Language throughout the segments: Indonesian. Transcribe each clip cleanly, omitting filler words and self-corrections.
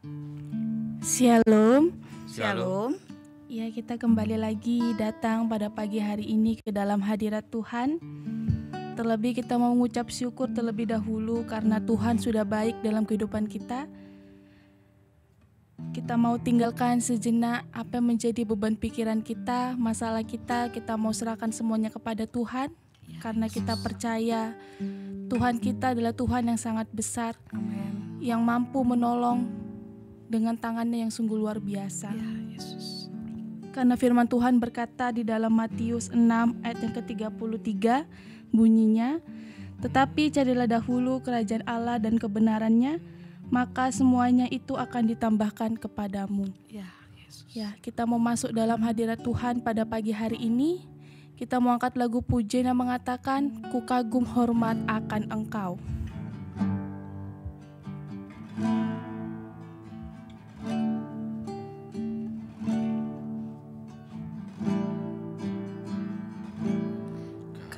Shalom. Shalom. Ya, kita kembali lagi datang pada pagi hari ini ke dalam hadirat Tuhan. Terlebih kita mau mengucap syukur terlebih dahulu karena Tuhan sudah baik dalam kehidupan kita. Kita mau tinggalkan sejenak apa yang menjadi beban pikiran kita, masalah kita mau serahkan semuanya kepada Tuhan. Karena kita percaya Tuhan kita adalah Tuhan yang sangat besar, Amin. yang mampu menolong dengan tangannya yang sungguh luar biasa. Ya, Yesus. Karena firman Tuhan berkata di dalam Matius 6 ayat yang ke-33 bunyinya, "Tetapi carilah dahulu kerajaan Allah dan kebenarannya, maka semuanya itu akan ditambahkan kepadamu." Ya, Yesus. Ya, kita mau masuk dalam hadirat Tuhan pada pagi hari ini. Kita mau angkat lagu pujian yang mengatakan, "Ku kagum hormat akan Engkau."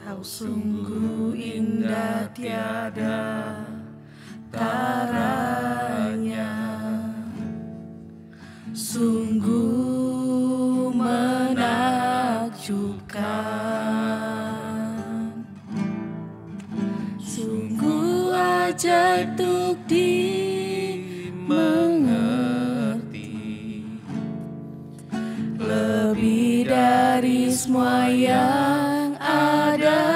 Kau sungguh indah tiada taranya, sungguh menakjubkan, sungguh ajaib untuk dimengerti, lebih dari semua yang ada.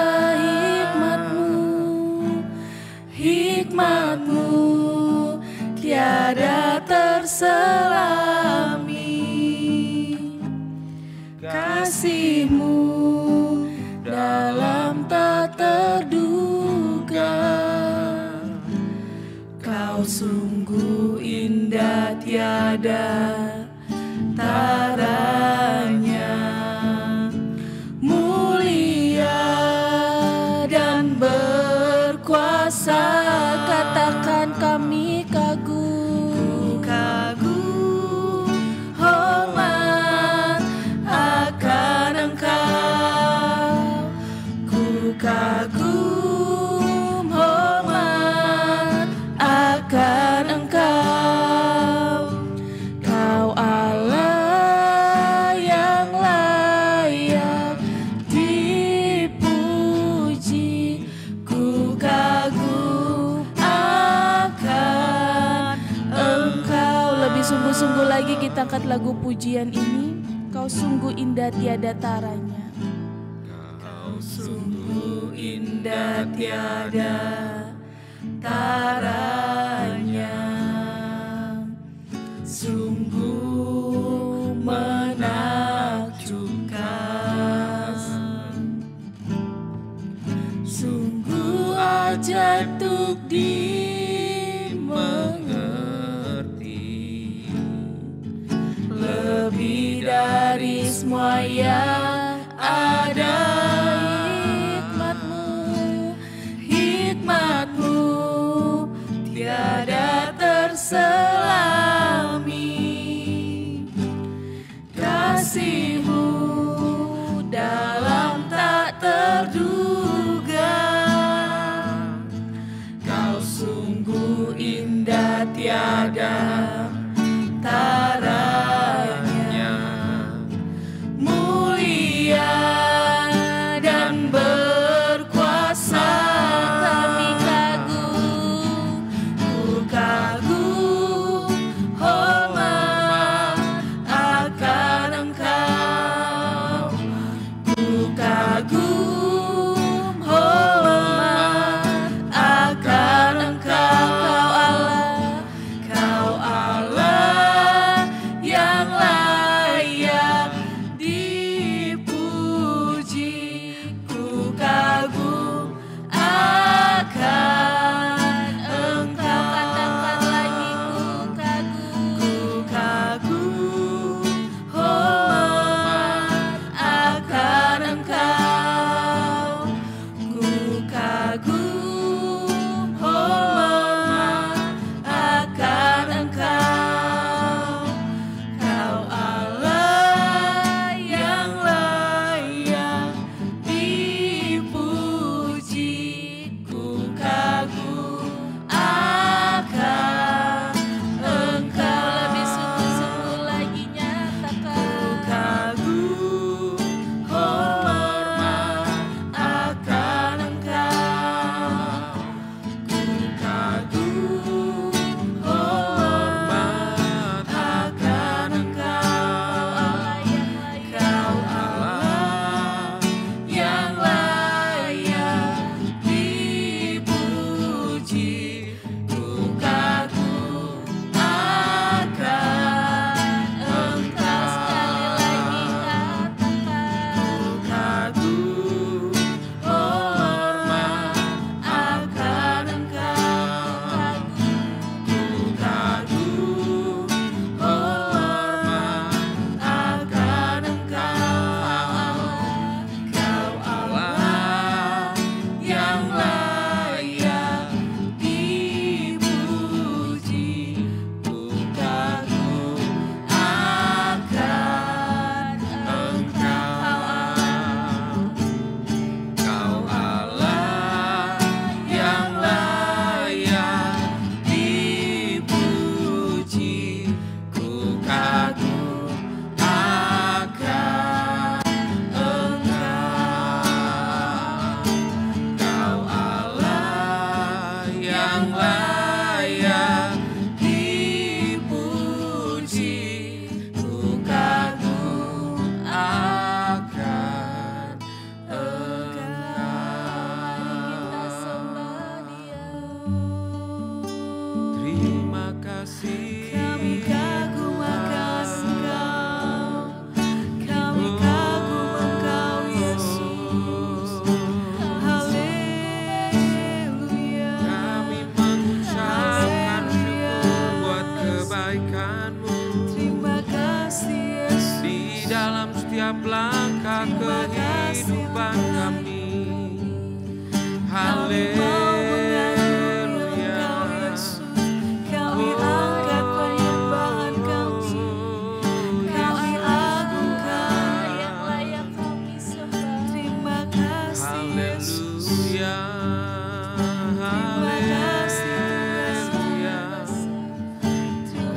Hikmatmu tiada terselami, kasihmu dalam tak terduga. Kau sungguh indah tiada taranya, mulia dan berkuasa. Katakan kami kagum, kagum hormat akan Engkau. Ku kagum hormat akan Engkau. Kau Allah yang layak dipuji. Ku kagum akan Engkau. Lebih sungguh-sungguh lagi kita angkat lagu pujian ini. Kau sungguh indah tiada taranya. Kau sungguh indah tiada taranya, sungguh menakjubkan, sungguh ajaib untuk dimengerti, lebih dari semua yang ada. Hikmatmu tiada terselami, kasihmu dalam tak terduga. Kau sungguh indah tiada taranya, mulia dan berkuasa. Kami kagum, ku kagum setiap langkah kehidupan kami. Haleluya. Kami angkat penyembahan Kami, kami agungkan yang layak kami sembah. Terima kasih Yesus. Haleluya. Haleluya.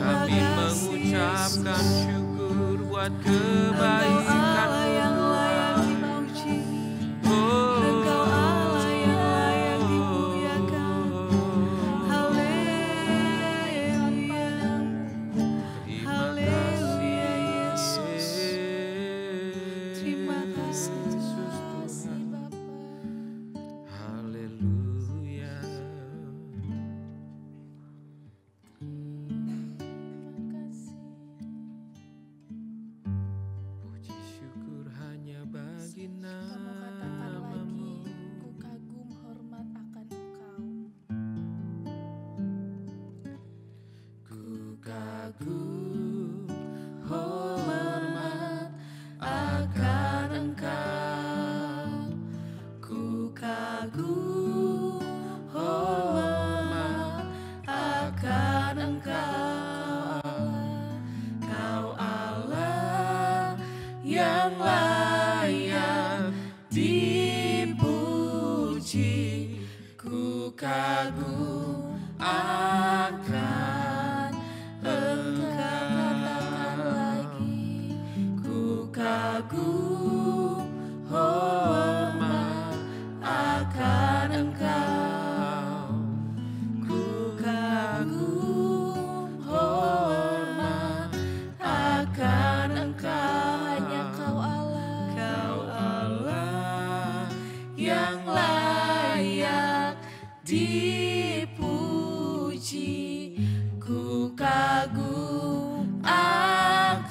Kami mengucapkan syukur buat kebaikan yang layak dipuji. Engkau Allah yang layak dimuliakan. Haleluya. Haleluya Yesus. Terima kasih Tuhan. Haleluya. Puji syukur hanya bagi Kamu katakan namamu. lagi, ku kagum hormat akan Engkau. Ku kagum hormat akan Engkau. Ku kagum hormat akan Engkau. Kau Allah yang layak dipuji. Ku kagum akan Engkau. Katakan lagi, Ku kagum hormat akan Engkau. Ku kagum hormat akan Engkau. hanya Kau Allah. Kau Allah yang layak dipuji. Ku kagum akan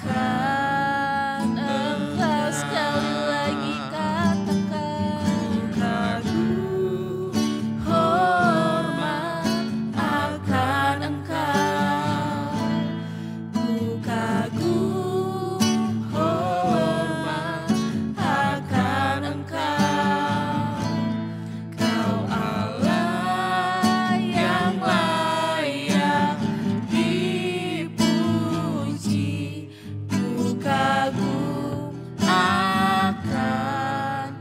Engkau sekali lagi katakan. kagum hormat akan Engkau. Ku kagum hormat akan Engkau. Kau Allah yang layak dipuji. Ku kagum akan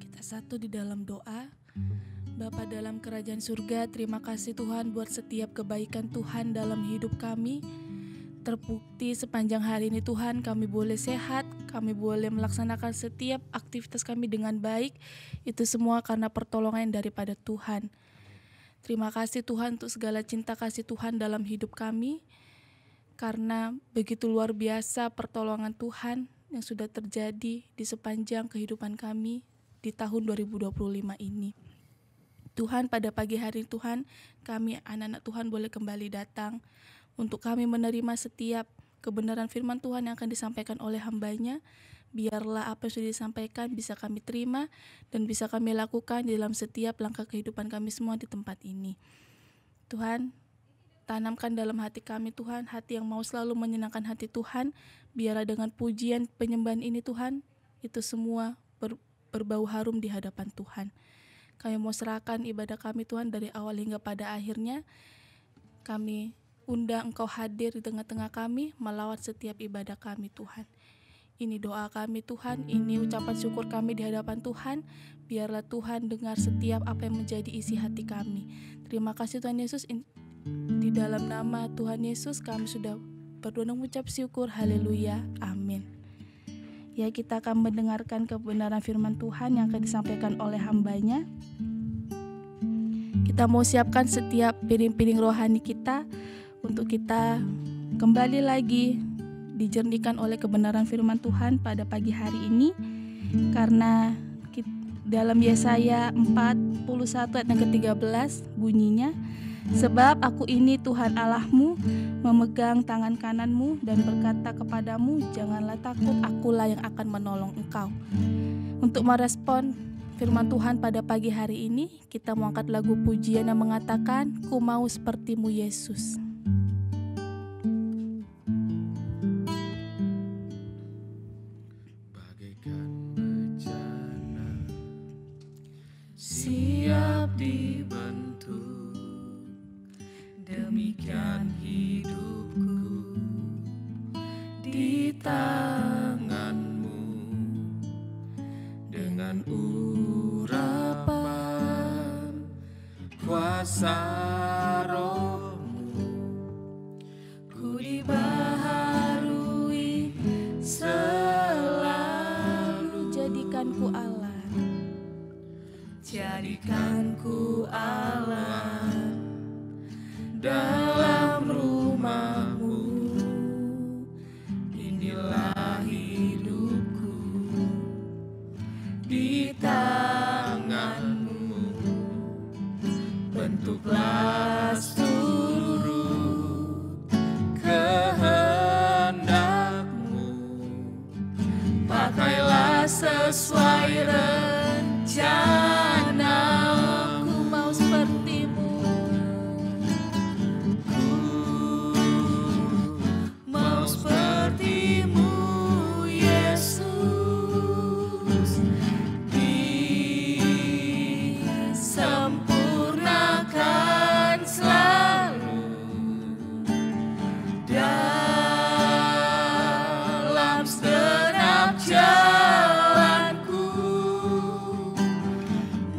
Kita satu di dalam doa. Bapa dalam kerajaan surga, terima kasih Tuhan buat setiap kebaikan Tuhan dalam hidup kami. Terbukti sepanjang hari ini Tuhan, kami boleh sehat, kami boleh melaksanakan setiap aktivitas kami dengan baik. Itu semua karena pertolongan daripada Tuhan. Terima kasih Tuhan untuk segala cinta kasih Tuhan dalam hidup kami. Karena begitu luar biasa pertolongan Tuhan yang sudah terjadi di sepanjang kehidupan kami di tahun 2025 ini. Tuhan, pada pagi hari Tuhan, kami anak-anak Tuhan boleh kembali datang untuk kami menerima setiap kebenaran firman Tuhan yang akan disampaikan oleh hamba-Nya. Biarlah apa yang sudah disampaikan bisa kami terima dan bisa kami lakukan di dalam setiap langkah kehidupan kami semua di tempat ini. Tuhan, tanamkan dalam hati kami Tuhan, hati yang mau selalu menyenangkan hati Tuhan. Biarlah dengan pujian penyembahan ini Tuhan, itu semua berbau harum di hadapan Tuhan. Kami mau serahkan ibadah kami Tuhan dari awal hingga pada akhirnya. Kami undang Engkau hadir di tengah-tengah kami, melawat setiap ibadah kami Tuhan. Ini doa kami Tuhan, ini ucapan syukur kami di hadapan Tuhan. Biarlah Tuhan dengar setiap apa yang menjadi isi hati kami. Terima kasih Tuhan Yesus, di dalam nama Tuhan Yesus kami sudah berdoa dan mengucap syukur. Haleluya, amin. Ya, kita akan mendengarkan kebenaran firman Tuhan yang akan disampaikan oleh hamba-Nya. Kita mau siapkan setiap piring-piring rohani kita untuk kita kembali lagi dijernihkan oleh kebenaran firman Tuhan pada pagi hari ini. Karena dalam Yesaya 41 ayat yang ke-13 bunyinya, sebab aku ini Tuhan Allahmu, memegang tangan kananmu dan berkata kepadamu, janganlah takut, akulah yang akan menolong engkau. Untuk merespon firman Tuhan pada pagi hari ini, kita mau angkat lagu pujian yang mengatakan, Ku mau sepertimu Yesus. Bagaikan bejana siap dibentuk, demikian hidupku di tanganmu, dengan urapan kuasa rohmu, ku dibaharui selalu. Jadikanku Allah, jadikanku Allah dalam rumahmu. Inilah hidupku di tanganmu, bentuklah seluruh kehendakmu, pakailah sesuai rencana. ku mau sepertimu. Mau sepertimu Yesus, disempurnakan selalu dalam segenap jalanku,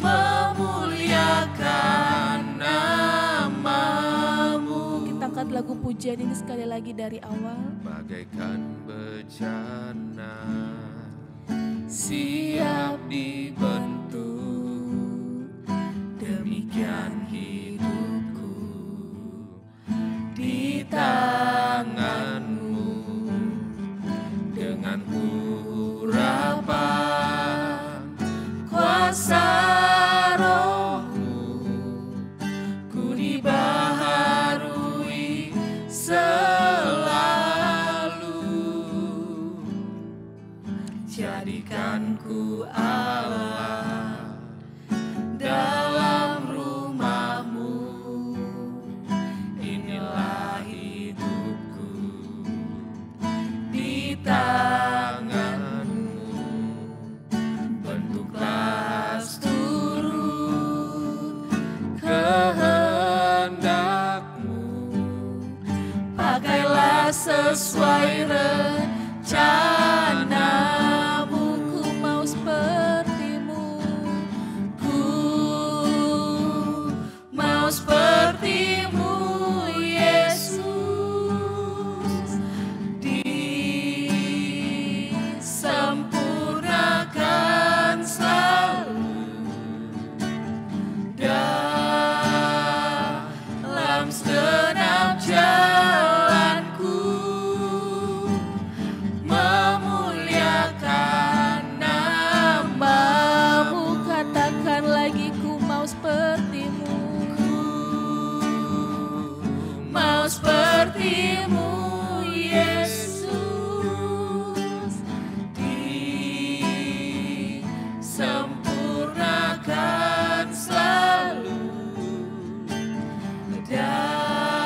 memuliakan namamu. Kita angkat lagu pujian ini sekali lagi dari awal. Bagaikan bejana siap dibentuk, demikian hidupku di tanganmu, dengan urapan kuasa rohmu, ku dibaharui selalu. Jadikanku Allah dalam rumahmu. Inilah hidupku di tanganmu, bentuklah seturut kehendakmu, pakailah sesuai rencanamu. Ku mau sepertimu. Ku mau sepertimu Yesus, disempurnakan selalu dalam segenap jalanku, memuliakan namamu. Katakan lagi, ku mau sepertimu. Mau sepertimu Yesus, disempurnakan selalu dalam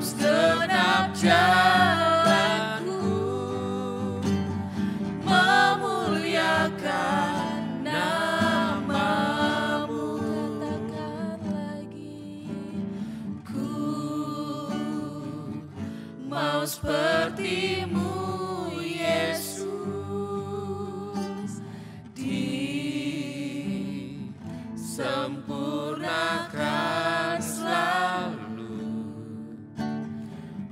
segenap jalanku, memuliakan namamu. Katakan lagi, Ku mau sepertimu Yesus, disempurnakan selalu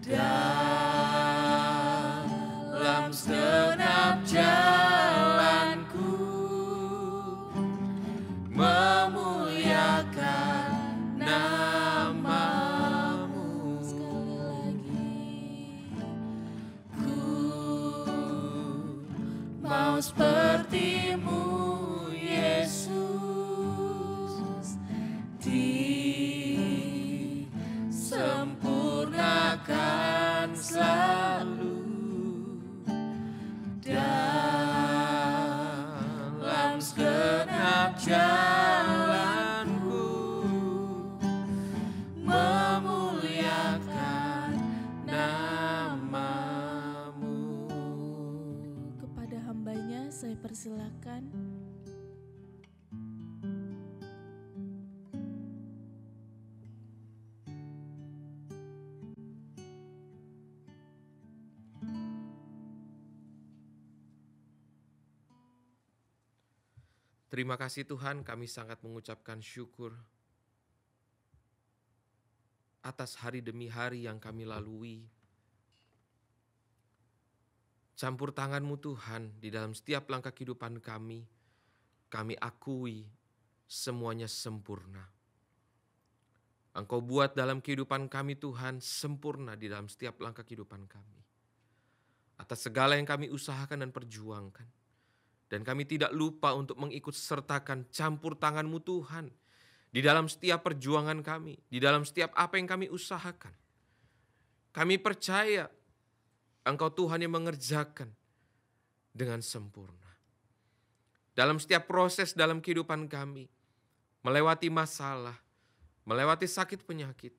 dalam segenap jalanku, memuliakan namamu. sekali lagi. Ku mau sepertimu Yesus, di jalanku, memuliakan nama-Mu. Kepada hambanya saya persilakan. Terima kasih Tuhan, kami sangat mengucapkan syukur atas hari demi hari yang kami lalui. Campur tangan-Mu Tuhan di dalam setiap langkah kehidupan kami akui semuanya sempurna. Engkau buat dalam kehidupan kami Tuhan sempurna di dalam setiap langkah kehidupan kami. Atas segala yang kami usahakan dan perjuangkan. Dan kami tidak lupa untuk mengikut sertakan campur tangan-Mu Tuhan di dalam setiap perjuangan kami, di dalam setiap apa yang kami usahakan. Kami percaya Engkau Tuhan yang mengerjakan dengan sempurna. Dalam setiap proses dalam kehidupan kami, melewati masalah, melewati sakit penyakit,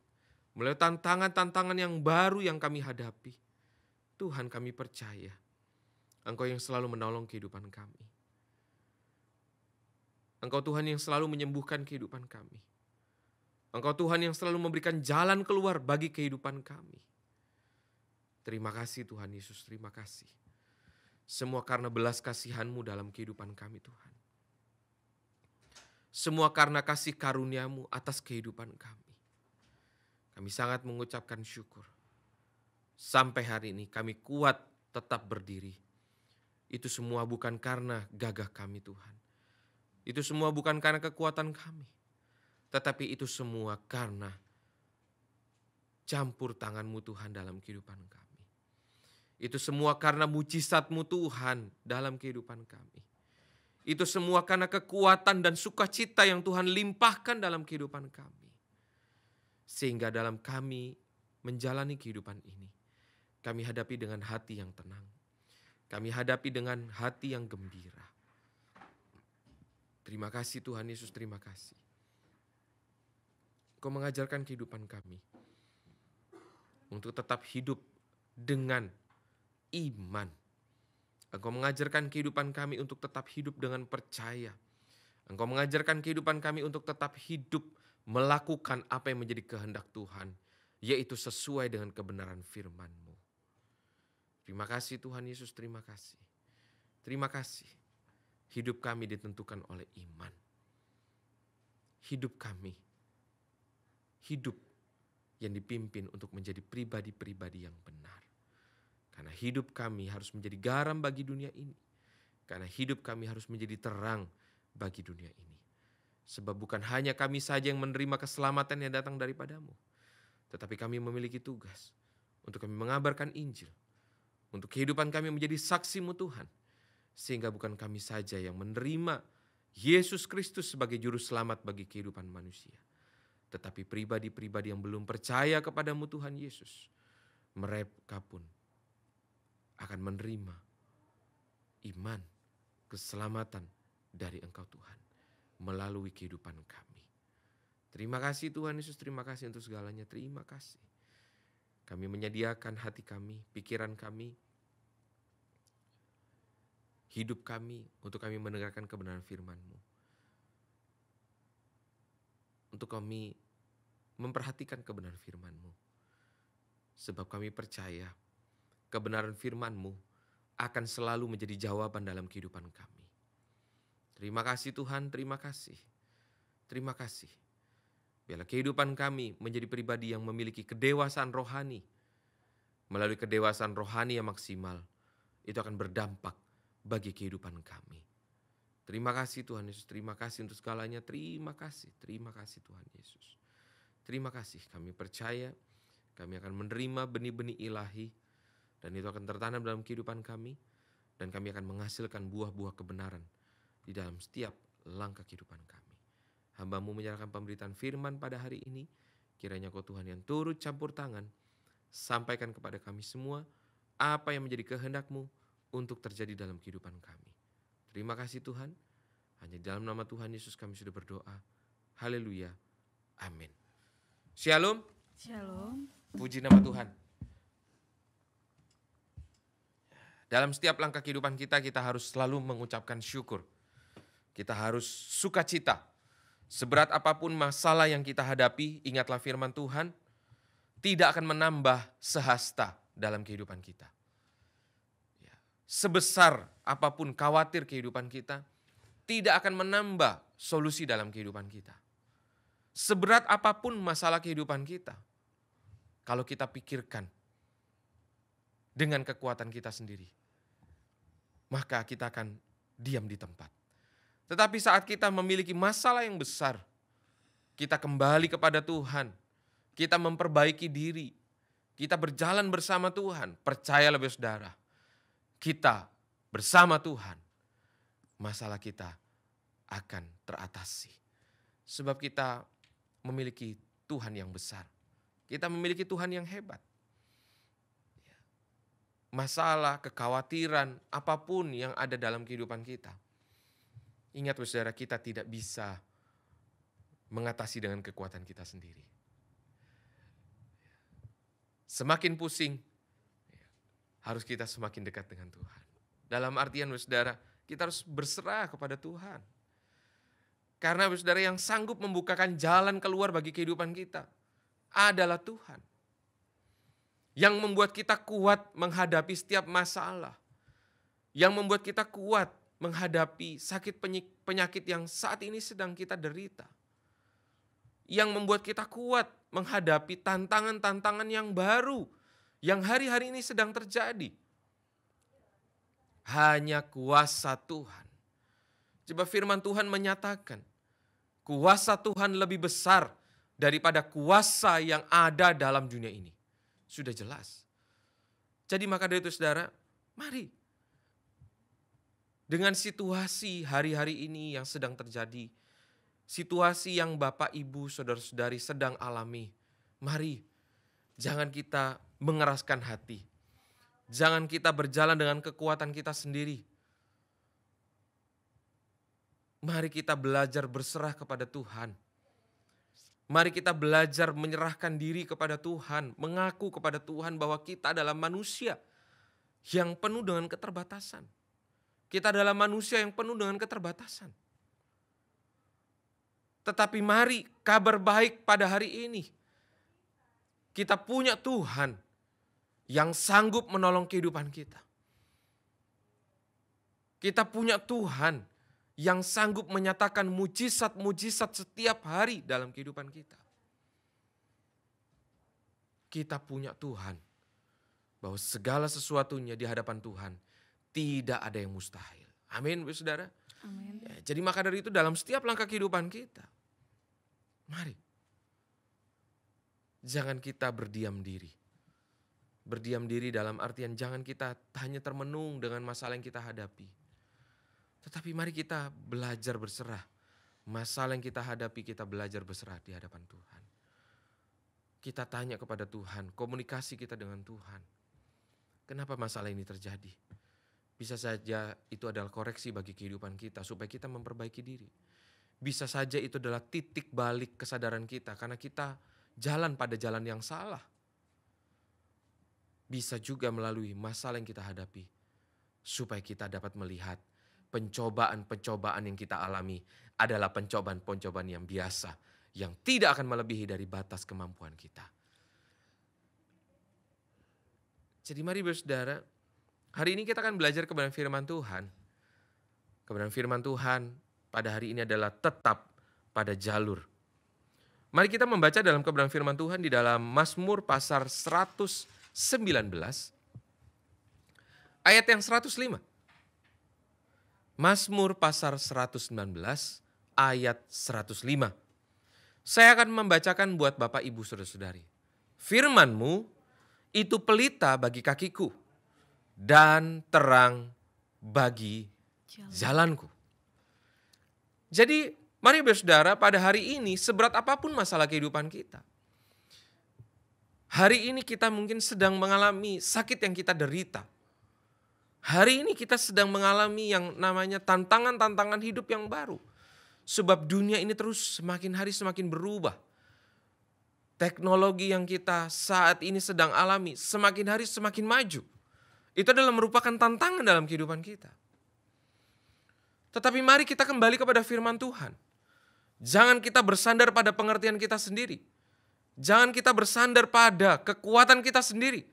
melewati tantangan-tantangan yang baru yang kami hadapi. Tuhan, kami percaya Engkau yang selalu menolong kehidupan kami. Engkau Tuhan yang selalu menyembuhkan kehidupan kami. Engkau Tuhan yang selalu memberikan jalan keluar bagi kehidupan kami. Terima kasih Tuhan Yesus, terima kasih. Semua karena belas kasihan-Mu dalam kehidupan kami Tuhan. Semua karena kasih karunia-Mu atas kehidupan kami. Kami sangat mengucapkan syukur. Sampai hari ini kami kuat tetap berdiri. Itu semua bukan karena gagah kami Tuhan. Itu semua bukan karena kekuatan kami. Tetapi itu semua karena campur tangan-Mu Tuhan dalam kehidupan kami. Itu semua karena mujizat-Mu Tuhan dalam kehidupan kami. Itu semua karena kekuatan dan sukacita yang Tuhan limpahkan dalam kehidupan kami. Sehingga dalam kami menjalani kehidupan ini, kami hadapi dengan hati yang tenang. Kami hadapi dengan hati yang gembira. Terima kasih Tuhan Yesus, terima kasih. Engkau mengajarkan kehidupan kami untuk tetap hidup dengan iman. Engkau mengajarkan kehidupan kami untuk tetap hidup dengan percaya. Engkau mengajarkan kehidupan kami untuk tetap hidup melakukan apa yang menjadi kehendak Tuhan, yaitu sesuai dengan kebenaran firman-Mu. Terima kasih Tuhan Yesus, terima kasih. Terima kasih. Hidup kami ditentukan oleh iman. Hidup kami, hidup yang dipimpin untuk menjadi pribadi-pribadi yang benar. Karena hidup kami harus menjadi garam bagi dunia ini. Karena hidup kami harus menjadi terang bagi dunia ini. Sebab bukan hanya kami saja yang menerima keselamatan yang datang daripada-Mu. Tetapi kami memiliki tugas untuk kami mengabarkan Injil. Untuk kehidupan kami menjadi saksi-Mu Tuhan. Sehingga bukan kami saja yang menerima Yesus Kristus sebagai juru selamat bagi kehidupan manusia. Tetapi pribadi-pribadi yang belum percaya kepada-Mu Tuhan Yesus, mereka pun akan menerima iman, keselamatan dari Engkau Tuhan melalui kehidupan kami. Terima kasih Tuhan Yesus, terima kasih untuk segalanya, terima kasih. Kami menyediakan hati kami, pikiran kami, hidup kami untuk kami mendengarkan kebenaran firman-Mu. Untuk kami memperhatikan kebenaran firman-Mu. Sebab kami percaya kebenaran firman-Mu akan selalu menjadi jawaban dalam kehidupan kami. Terima kasih Tuhan, terima kasih. Terima kasih. Biarlah kehidupan kami menjadi pribadi yang memiliki kedewasaan rohani. Melalui kedewasaan rohani yang maksimal, itu akan berdampak bagi kehidupan kami. Terima kasih Tuhan Yesus, terima kasih untuk segalanya, terima kasih Tuhan Yesus. Terima kasih, kami percaya kami akan menerima benih-benih ilahi dan itu akan tertanam dalam kehidupan kami dan kami akan menghasilkan buah-buah kebenaran di dalam setiap langkah kehidupan kami. Hamba-Mu menyerahkan pemberitaan firman pada hari ini, kiranya Kau Tuhan yang turut campur tangan, sampaikan kepada kami semua apa yang menjadi kehendak-Mu untuk terjadi dalam kehidupan kami. Terima kasih Tuhan, Hanya dalam nama Tuhan Yesus kami sudah berdoa. Haleluya. Amin. Shalom. Shalom. Puji nama Tuhan. Dalam setiap langkah kehidupan kita harus selalu mengucapkan syukur. Kita harus sukacita. Seberat apapun masalah yang kita hadapi, ingatlah firman Tuhan, tidak akan menambah sehasta dalam kehidupan kita. Sebesar apapun khawatir kehidupan kita, tidak akan menambah solusi dalam kehidupan kita. Seberat apapun masalah kehidupan kita, kalau kita pikirkan dengan kekuatan kita sendiri, maka kita akan diam di tempat. Tetapi saat kita memiliki masalah yang besar, kita kembali kepada Tuhan, kita memperbaiki diri, kita berjalan bersama Tuhan. Percayalah saudara, kita bersama Tuhan, masalah kita akan teratasi. Sebab kita memiliki Tuhan yang besar. Kita memiliki Tuhan yang hebat. Masalah, kekhawatiran, apapun yang ada dalam kehidupan kita. Ingat saudara, kita tidak bisa mengatasi dengan kekuatan kita sendiri. Semakin pusing, harus kita semakin dekat dengan Tuhan. Dalam artian saudara, kita harus berserah kepada Tuhan. Karena saudara, yang sanggup membukakan jalan keluar bagi kehidupan kita adalah Tuhan. Yang membuat kita kuat menghadapi setiap masalah. Yang membuat kita kuat menghadapi sakit penyakit yang saat ini sedang kita derita. Yang membuat kita kuat menghadapi tantangan-tantangan yang baru yang hari-hari ini sedang terjadi. Hanya kuasa Tuhan. Coba firman Tuhan menyatakan, kuasa Tuhan lebih besar daripada kuasa yang ada dalam dunia ini. Sudah jelas. Jadi maka dari itu saudara, mari. Dengan situasi hari-hari ini yang sedang terjadi, situasi yang Bapak, Ibu, saudara-saudari sedang alami, mari jangan kita mengeraskan hati. Jangan kita berjalan dengan kekuatan kita sendiri. Mari kita belajar berserah kepada Tuhan. Mari kita belajar menyerahkan diri kepada Tuhan, mengaku kepada Tuhan bahwa kita adalah manusia yang penuh dengan keterbatasan. Kita adalah manusia yang penuh dengan keterbatasan. Tetapi mari kabar baik pada hari ini. Kita punya Tuhan yang sanggup menolong kehidupan kita. Kita punya Tuhan yang sanggup menyatakan mujizat-mujizat setiap hari dalam kehidupan kita. Kita punya Tuhan bahwa segala sesuatunya di hadapan Tuhan tidak ada yang mustahil. Amin, saudara. Amin. Ya, jadi maka dari itu dalam setiap langkah kehidupan kita, mari. Jangan kita berdiam diri. Berdiam diri dalam artian jangan kita hanya termenung dengan masalah yang kita hadapi. Tetapi mari kita belajar berserah. Masalah yang kita hadapi kita belajar berserah di hadapan Tuhan. Kita tanya kepada Tuhan, komunikasi kita dengan Tuhan. Kenapa masalah ini terjadi? Bisa saja itu adalah koreksi bagi kehidupan kita supaya kita memperbaiki diri. Bisa saja itu adalah titik balik kesadaran kita karena kita jalan pada jalan yang salah. Bisa juga melalui masalah yang kita hadapi supaya kita dapat melihat pencobaan-pencobaan yang kita alami adalah pencobaan-pencobaan yang biasa yang tidak akan melebihi dari batas kemampuan kita. Jadi mari saudara, hari ini kita akan belajar kebenaran firman Tuhan. Kebenaran firman Tuhan pada hari ini adalah tetap pada jalur. Mari kita membaca dalam kebenaran firman Tuhan di dalam Mazmur pasal 119 ayat yang 105. Mazmur pasal 119 ayat 105. Saya akan membacakan buat Bapak, Ibu, Saudara-saudari. Firman-Mu itu pelita bagi kakiku dan terang bagi jalanku. Jadi mari saudara, pada hari ini seberat apapun masalah kehidupan kita. Hari ini kita mungkin sedang mengalami sakit yang kita derita. Hari ini kita sedang mengalami yang namanya tantangan-tantangan hidup yang baru. Sebab dunia ini terus semakin hari semakin berubah. Teknologi yang kita saat ini sedang alami semakin hari semakin maju. Itu adalah merupakan tantangan dalam kehidupan kita. Tetapi mari kita kembali kepada firman Tuhan. Jangan kita bersandar pada pengertian kita sendiri. Jangan kita bersandar pada kekuatan kita sendiri.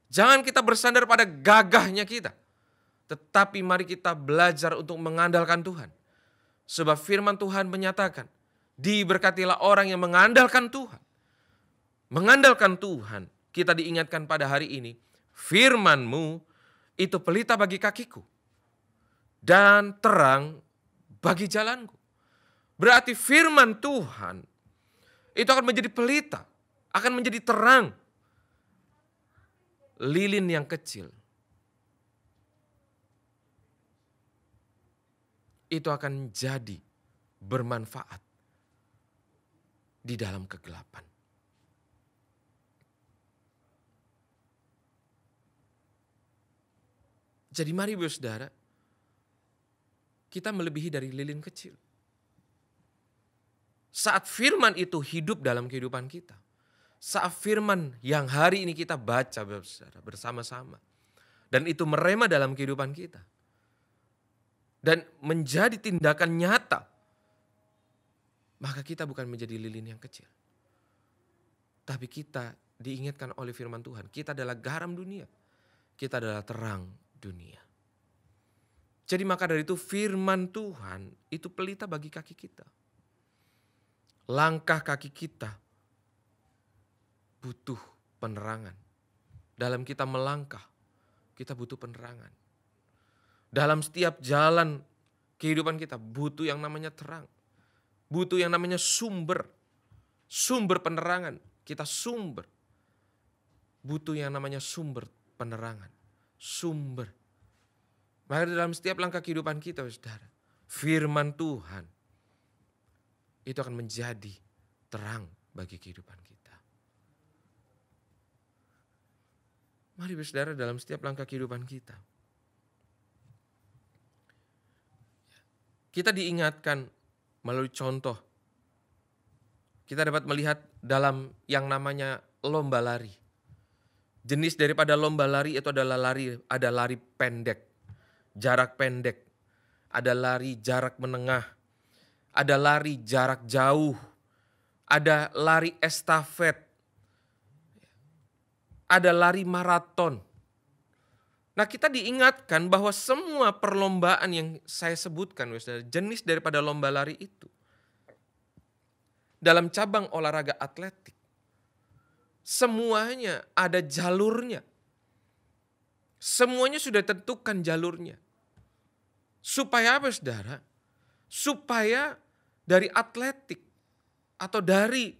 Jangan kita bersandar pada gagahnya kita. Tetapi mari kita belajar untuk mengandalkan Tuhan. Sebab firman Tuhan menyatakan, diberkatilah orang yang mengandalkan Tuhan. Mengandalkan Tuhan, kita diingatkan pada hari ini, firman-Mu itu pelita bagi kakiku dan terang bagi jalanku. Berarti firman Tuhan itu akan menjadi pelita, akan menjadi terang. Lilin yang kecil itu akan jadi bermanfaat di dalam kegelapan. Jadi mari saudara, kita melebihi dari lilin kecil. Saat firman itu hidup dalam kehidupan kita. Saat firman yang hari ini kita baca bersama-sama. Dan itu merema dalam kehidupan kita. Dan menjadi tindakan nyata. Maka kita bukan menjadi lilin yang kecil. Tapi kita diingatkan oleh firman Tuhan. Kita adalah garam dunia. Kita adalah terang dunia. Jadi maka dari itu firman Tuhan itu pelita bagi kaki kita. Langkah kaki kita butuh penerangan. Dalam kita melangkah, kita butuh penerangan. Dalam setiap jalan kehidupan kita butuh yang namanya terang. Butuh yang namanya sumber. Sumber penerangan. Kita sumber. Butuh yang namanya sumber penerangan. Sumber. Maka dalam setiap langkah kehidupan kita, saudara, firman Tuhan itu akan menjadi terang bagi kehidupan kita. Mari saudara, dalam setiap langkah kehidupan kita, kita diingatkan melalui contoh. Kita dapat melihat dalam yang namanya lomba lari. Jenis daripada lomba lari itu adalah ada lari pendek, jarak pendek, ada lari jarak menengah, ada lari jarak jauh, ada lari estafet, ada lari maraton. Nah, kita diingatkan bahwa semua perlombaan yang saya sebutkan, jenis daripada lomba lari itu, dalam cabang olahraga atletik, semuanya ada jalurnya. Semuanya sudah tentukan jalurnya. Supaya apa, saudara? Supaya dari atletik atau dari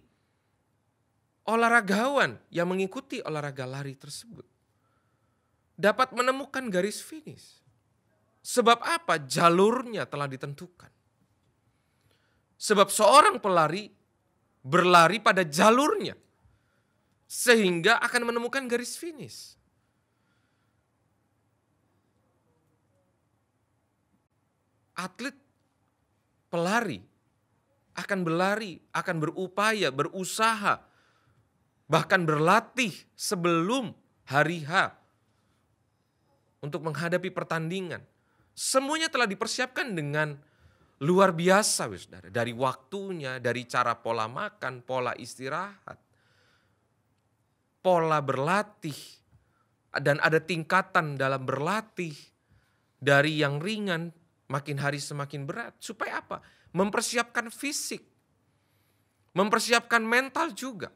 olahragawan yang mengikuti olahraga lari tersebut dapat menemukan garis finish. Sebab apa? Jalurnya telah ditentukan. Sebab seorang pelari berlari pada jalurnya sehingga akan menemukan garis finish. Atlet pelari akan berlari, akan berupaya, berusaha, bahkan berlatih sebelum hari H untuk menghadapi pertandingan. Semuanya telah dipersiapkan dengan luar biasa, saudara. Dari waktunya, dari cara pola makan, pola istirahat, pola berlatih, dan ada tingkatan dalam berlatih. Dari yang ringan, makin hari semakin berat. Supaya apa? Mempersiapkan fisik. Mempersiapkan mental juga.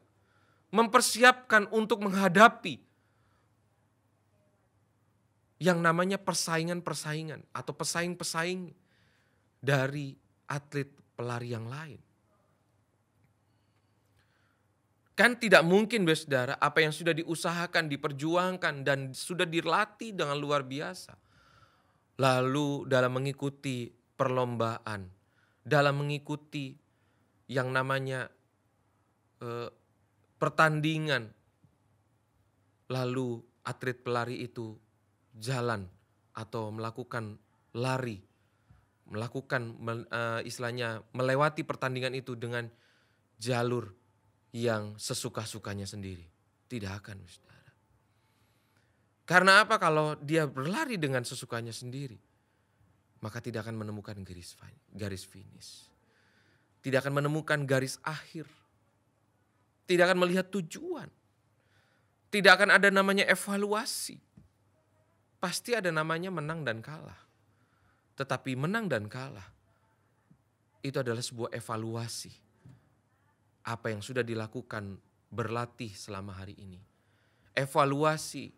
Mempersiapkan untuk menghadapi yang namanya persaingan-persaingan atau pesaing-pesaing dari atlet pelari yang lain. Kan tidak mungkin, saudara, apa yang sudah diusahakan, diperjuangkan, dan sudah dilatih dengan luar biasa. Lalu dalam mengikuti perlombaan, dalam mengikuti yang namanya pertandingan, lalu atlet pelari itu jalan atau melakukan lari, melakukan istilahnya melewati pertandingan itu dengan jalur yang sesuka-sukanya sendiri. Tidak akan, saudara. Karena apa? Kalau dia berlari dengan sesukanya sendiri, maka tidak akan menemukan garis finish. Tidak akan menemukan garis akhir. Tidak akan melihat tujuan. Tidak akan ada namanya evaluasi. Pasti ada namanya menang dan kalah. Tetapi menang dan kalah itu adalah sebuah evaluasi. Apa yang sudah dilakukan berlatih selama hari ini. Evaluasi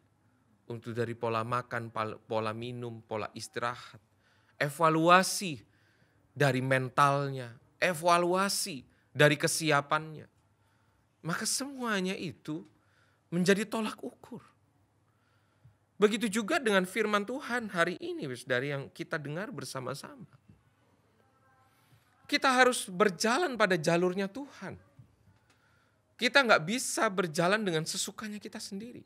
untuk dari pola makan, pola minum, pola istirahat. Evaluasi dari mentalnya. Evaluasi dari kesiapannya. Maka semuanya itu menjadi tolak ukur. Begitu juga dengan firman Tuhan hari ini, dari yang kita dengar bersama-sama. Kita harus berjalan pada jalurnya Tuhan. Kita nggak bisa berjalan dengan sesukanya kita sendiri.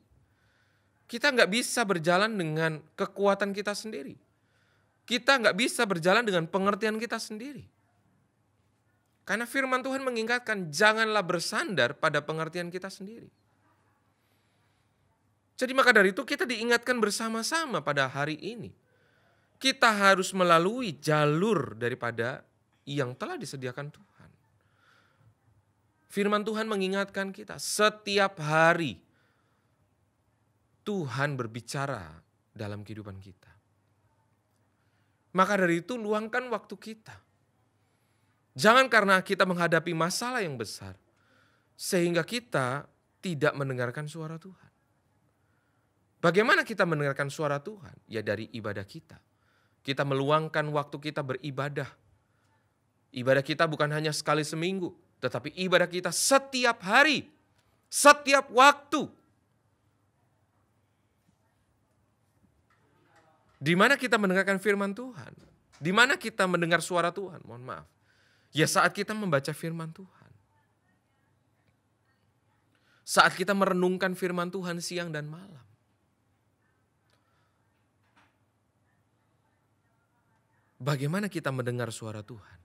Kita nggak bisa berjalan dengan kekuatan kita sendiri. Kita nggak bisa berjalan dengan pengertian kita sendiri. Karena firman Tuhan mengingatkan, janganlah bersandar pada pengertian kita sendiri. Jadi maka dari itu kita diingatkan bersama-sama pada hari ini. Kita harus melalui jalur daripada yang telah disediakan Tuhan. Firman Tuhan mengingatkan kita setiap hari Tuhan berbicara dalam kehidupan kita. Maka dari itu luangkan waktu kita. Jangan karena kita menghadapi masalah yang besar sehingga kita tidak mendengarkan suara Tuhan. Bagaimana kita mendengarkan suara Tuhan? Ya dari ibadah kita. Kita meluangkan waktu kita beribadah. Ibadah kita bukan hanya sekali seminggu, tetapi ibadah kita setiap hari, setiap waktu. Di mana kita mendengarkan firman Tuhan? Di mana kita mendengar suara Tuhan? Mohon maaf. Ya saat kita membaca firman Tuhan. Saat kita merenungkan firman Tuhan siang dan malam. Bagaimana kita mendengar suara Tuhan?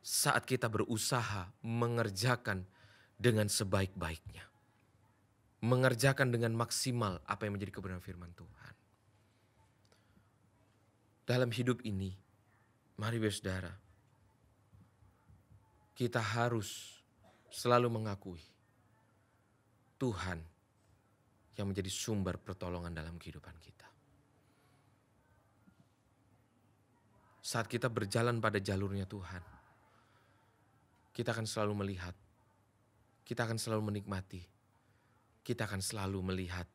Saat kita berusaha mengerjakan dengan sebaik-baiknya. Mengerjakan dengan maksimal apa yang menjadi kebenaran firman Tuhan. Dalam hidup ini, mari saudara, kita harus selalu mengakui Tuhan yang menjadi sumber pertolongan dalam kehidupan kita. Saat kita berjalan pada jalurnya Tuhan, kita akan selalu melihat, kita akan selalu menikmati, kita akan selalu melihat,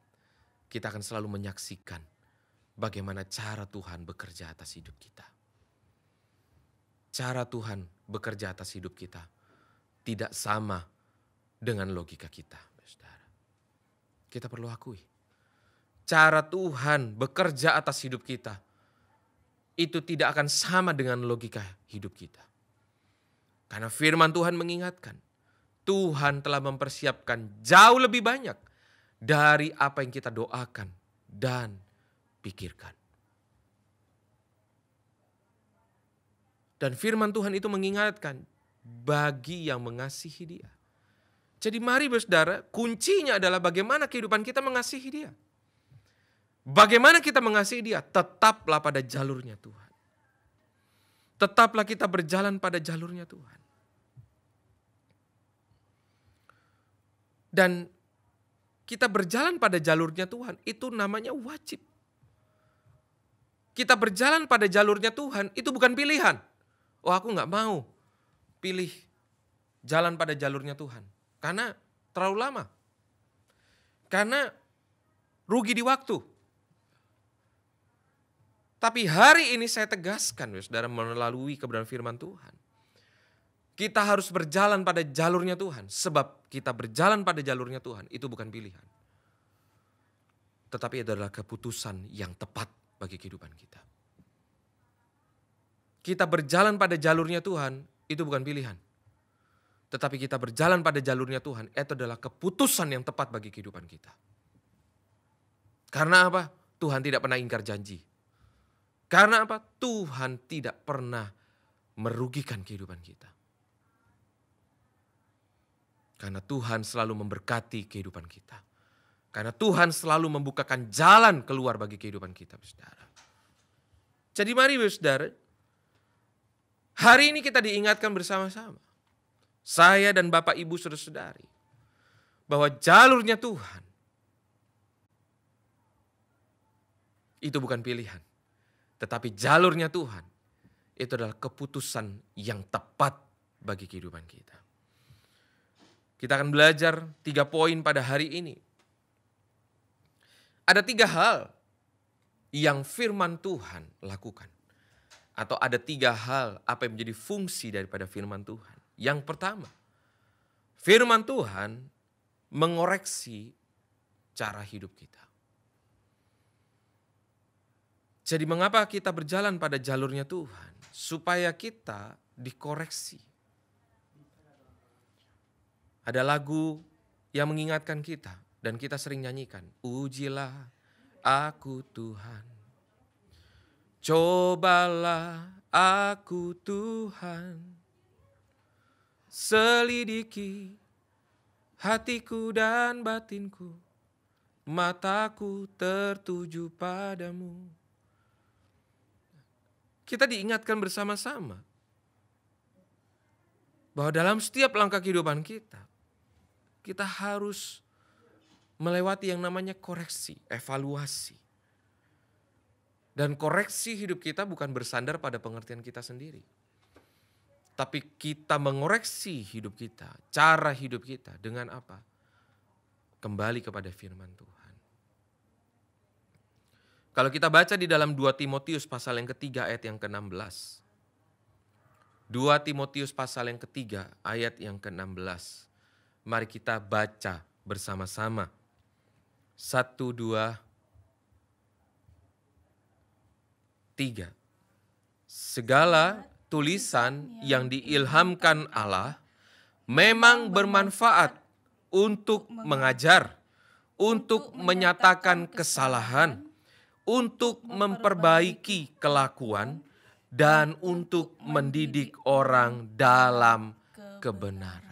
kita akan selalu menyaksikan bagaimana cara Tuhan bekerja atas hidup kita. Cara Tuhan bekerja atas hidup kita tidak sama dengan logika kita, saudara. Kita perlu akui, cara Tuhan bekerja atas hidup kita itu tidak akan sama dengan logika hidup kita. Karena firman Tuhan mengingatkan, Tuhan telah mempersiapkan jauh lebih banyak dari apa yang kita doakan dan pikirkan. Dan firman Tuhan itu mengingatkan bagi yang mengasihi Dia. Jadi mari saudara, kuncinya adalah bagaimana kehidupan kita mengasihi Dia. Bagaimana kita mengasihi Dia? Tetaplah pada jalurnya Tuhan. Tetaplah kita berjalan pada jalurnya Tuhan. Dan kita berjalan pada jalurnya Tuhan itu namanya wajib. Kita berjalan pada jalurnya Tuhan itu bukan pilihan. Oh aku gak mau pilih jalan pada jalurnya Tuhan. Karena terlalu lama. Karena rugi di waktu. Tapi hari ini saya tegaskan, saudara, melalui kebenaran firman Tuhan. Kita harus berjalan pada jalurnya Tuhan. Sebab kita berjalan pada jalurnya Tuhan itu bukan pilihan. Tetapi adalah keputusan yang tepat bagi kehidupan kita. Kita berjalan pada jalurnya Tuhan itu bukan pilihan. Tetapi kita berjalan pada jalurnya Tuhan itu adalah keputusan yang tepat bagi kehidupan kita. Karena apa? Tuhan tidak pernah ingkar janji. Karena apa? Tuhan tidak pernah merugikan kehidupan kita. Karena Tuhan selalu memberkati kehidupan kita. Karena Tuhan selalu membukakan jalan keluar bagi kehidupan kita, saudara. Jadi mari saudara, hari ini kita diingatkan bersama-sama. Saya dan Bapak Ibu saudara-saudari. Bahwa jalurnya Tuhan itu bukan pilihan. Tetapi jalurnya Tuhan itu adalah keputusan yang tepat bagi kehidupan kita. Kita akan belajar 3 poin pada hari ini. Ada 3 hal yang firman Tuhan lakukan. Atau ada 3 hal apa yang menjadi fungsi daripada firman Tuhan. Yang pertama, firman Tuhan mengoreksi cara hidup kita. Jadi mengapa kita berjalan pada jalurnya Tuhan? Supaya kita dikoreksi. Ada lagu yang mengingatkan kita dan kita sering nyanyikan. Ujilah aku Tuhan, cobalah aku Tuhan, selidiki hatiku dan batinku, mataku tertuju padamu. Kita diingatkan bersama-sama bahwa dalam setiap langkah kehidupan kita harus melewati yang namanya koreksi, evaluasi. Dan koreksi hidup kita bukan bersandar pada pengertian kita sendiri. Tapi kita mengoreksi hidup kita, cara hidup kita dengan apa? Kembali kepada firman Tuhan. Kalau kita baca di dalam 2 Timotius pasal yang ketiga ayat yang ke-16. 2 Timotius pasal yang ketiga ayat yang ke-16. Mari kita baca bersama-sama. 1, 2, 3. Segala tulisan yang diilhamkan Allah memang bermanfaat untuk mengajar, untuk menyatakan kesalahan, untuk memperbaiki kelakuan, dan untuk mendidik orang dalam kebenaran.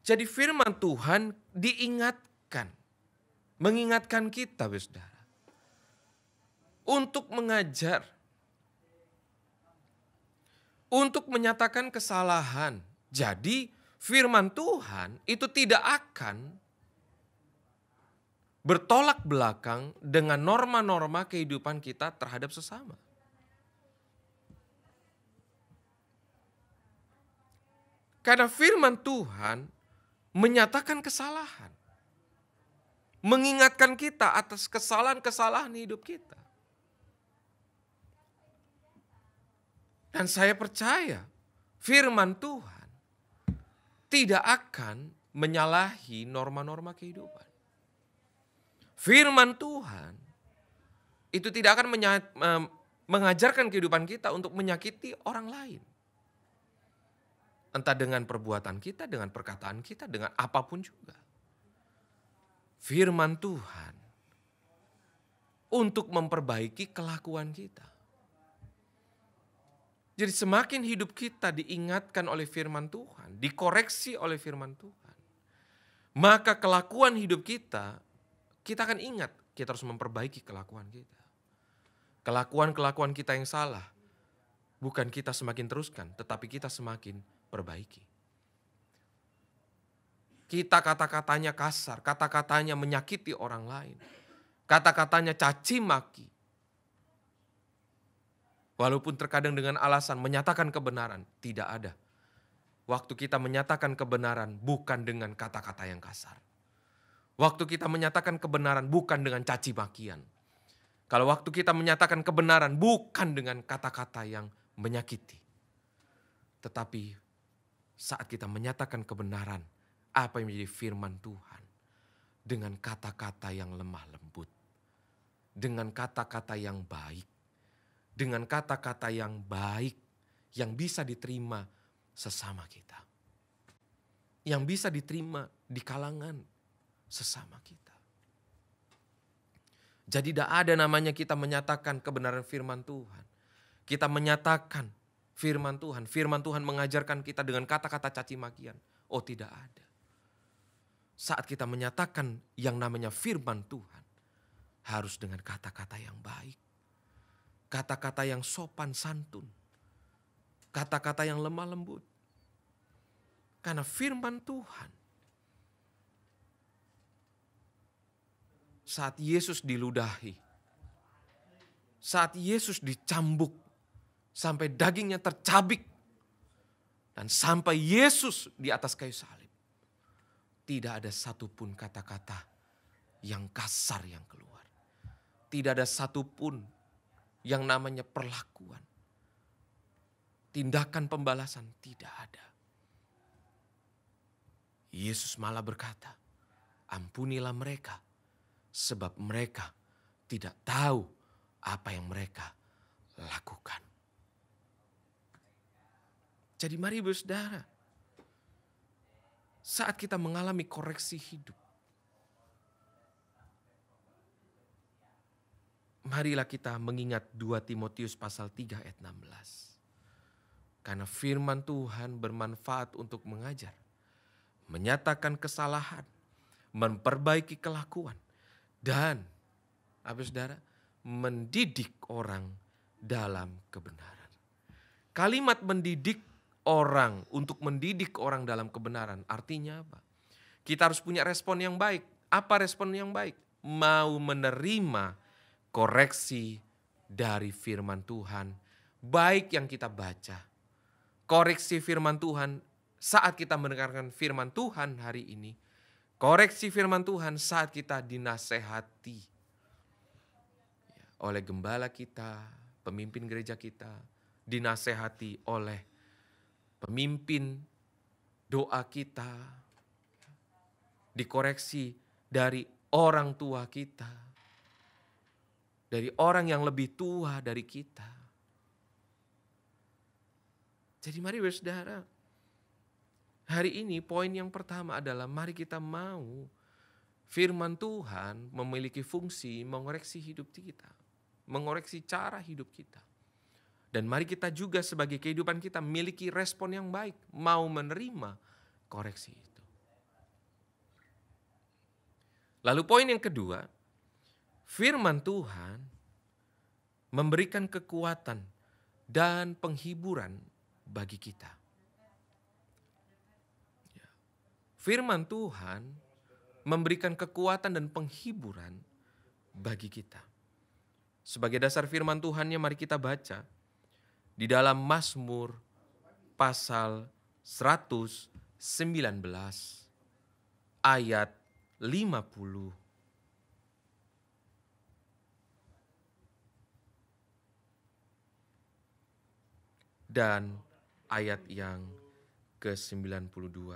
Jadi firman Tuhan diingatkan, mengingatkan kita, saudara, untuk mengajar, untuk menyatakan kesalahan. Jadi firman Tuhan itu tidak akan bertolak belakang dengan norma-norma kehidupan kita terhadap sesama. Karena firman Tuhan menyatakan kesalahan. Mengingatkan kita atas kesalahan-kesalahan hidup kita. Dan saya percaya firman Tuhan tidak akan menyalahi norma-norma kehidupan. Firman Tuhan itu tidak akan mengajarkan kehidupan kita untuk menyakiti orang lain. Entah dengan perbuatan kita, dengan perkataan kita, dengan apapun juga. Firman Tuhan untuk memperbaiki kelakuan kita. Jadi semakin hidup kita diingatkan oleh firman Tuhan, dikoreksi oleh firman Tuhan, maka kelakuan hidup kita akan ingat, kita harus memperbaiki kelakuan kita. Kelakuan-kelakuan kita yang salah, bukan kita semakin teruskan, tetapi kita semakin perbaiki. Kita kata-katanya kasar, kata-katanya menyakiti orang lain. Kata-katanya caci maki. Walaupun terkadang dengan alasan menyatakan kebenaran, tidak ada. Waktu kita menyatakan kebenaran bukan dengan kata-kata yang kasar. Waktu kita menyatakan kebenaran bukan dengan caci makian. Kalau waktu kita menyatakan kebenaran bukan dengan kata-kata yang menyakiti. Tetapi saat kita menyatakan kebenaran, apa yang menjadi firman Tuhan, dengan kata-kata yang lemah lembut, dengan kata-kata yang baik, dengan kata-kata yang baik, yang bisa diterima sesama kita, yang bisa diterima di kalangan sesama kita. Jadi tidak ada namanya kita menyatakan kebenaran firman Tuhan. Kita menyatakan firman Tuhan. Firman Tuhan mengajarkan kita dengan kata-kata caci makian. Oh, tidak ada. Saat kita menyatakan yang namanya firman Tuhan, harus dengan kata-kata yang baik. Kata-kata yang sopan santun. Kata-kata yang lemah lembut. Karena firman Tuhan, saat Yesus diludahi, saat Yesus dicambuk, sampai dagingnya tercabik, dan sampai Yesus di atas kayu salib, tidak ada satupun kata-kata yang kasar yang keluar. Tidak ada satupun yang namanya perlakuan, tindakan pembalasan, tidak ada. Yesus malah berkata, ampunilah mereka, sebab mereka tidak tahu apa yang mereka lakukan. Jadi mari saudara, saat kita mengalami koreksi hidup, marilah kita mengingat 2 Timotius pasal 3 ayat 16. Karena firman Tuhan bermanfaat untuk mengajar, menyatakan kesalahan, memperbaiki kelakuan, dan saudara, mendidik orang dalam kebenaran. Kalimat mendidik orang, untuk mendidik orang dalam kebenaran, artinya apa? Kita harus punya respon yang baik. Apa respon yang baik? Mau menerima koreksi dari firman Tuhan, baik yang kita baca. Koreksi firman Tuhan saat kita mendengarkan firman Tuhan hari ini. Koreksi firman Tuhan saat kita dinasehati oleh gembala kita, pemimpin gereja kita, dinasehati oleh pemimpin doa kita, dikoreksi dari orang tua kita, dari orang yang lebih tua dari kita. Jadi mari saudara, hari ini poin yang pertama adalah mari kita mau firman Tuhan memiliki fungsi mengoreksi hidup kita, mengoreksi cara hidup kita. Dan mari kita juga sebagai kehidupan kita memiliki respon yang baik, mau menerima koreksi itu. Lalu poin yang kedua, firman Tuhan memberikan kekuatan dan penghiburan bagi kita. Firman Tuhan memberikan kekuatan dan penghiburan bagi kita. Sebagai dasar firman Tuhannya mari kita baca di dalam Mazmur pasal 119 ayat 50. Dan ayat yang ke-92.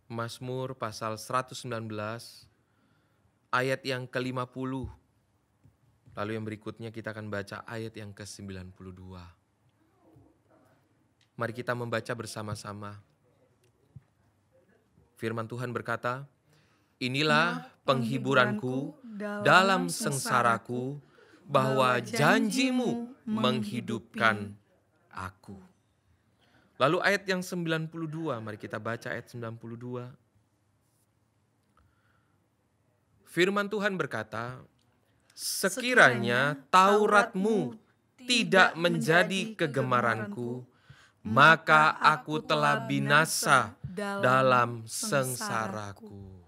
Mazmur pasal 119 ayat yang ke-50. Lalu yang berikutnya kita akan baca ayat yang ke-92. Mari kita membaca bersama-sama. Firman Tuhan berkata, inilah penghiburanku dalam sengsaraku, bahwa janjimu menghidupkan aku. Lalu ayat yang 92, mari kita baca ayat 92. Firman Tuhan berkata, sekiranya Tauratmu tidak menjadi kegemaranku, maka aku telah binasa dalam sengsaraku.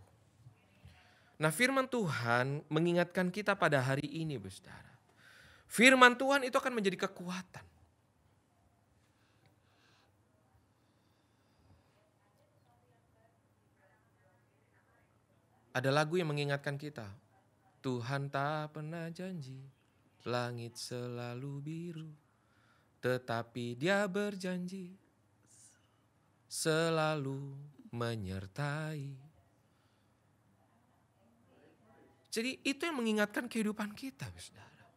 Nah, firman Tuhan mengingatkan kita pada hari ini, saudara. Firman Tuhan itu akan menjadi kekuatan. Ada lagu yang mengingatkan kita, Tuhan tak pernah janji, langit selalu biru, tetapi Dia berjanji selalu menyertai. Jadi itu yang mengingatkan kehidupan kita, saudara.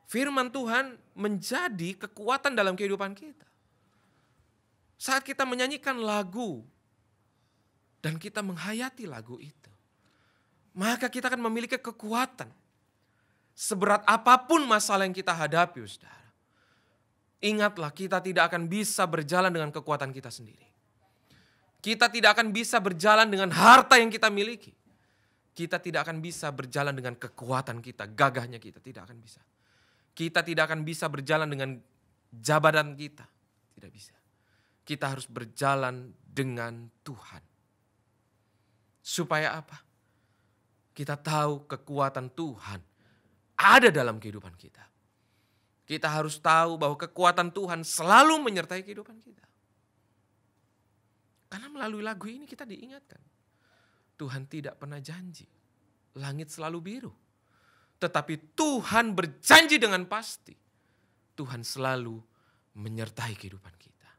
Firman Tuhan menjadi kekuatan dalam kehidupan kita. Saat kita menyanyikan lagu dan kita menghayati lagu itu, maka kita akan memiliki kekuatan. Seberat apapun masalah yang kita hadapi, saudara. Ingatlah, kita tidak akan bisa berjalan dengan kekuatan kita sendiri. Kita tidak akan bisa berjalan dengan harta yang kita miliki. Kita tidak akan bisa berjalan dengan kekuatan kita, gagahnya kita. Tidak akan bisa. Kita tidak akan bisa berjalan dengan jabatan kita. Tidak bisa. Kita harus berjalan dengan Tuhan. Supaya apa? Kita tahu kekuatan Tuhan ada dalam kehidupan kita. Kita harus tahu bahwa kekuatan Tuhan selalu menyertai kehidupan kita. Karena melalui lagu ini kita diingatkan. Tuhan tidak pernah janji langit selalu biru. Tetapi Tuhan berjanji dengan pasti. Tuhan selalu menyertai kehidupan kita.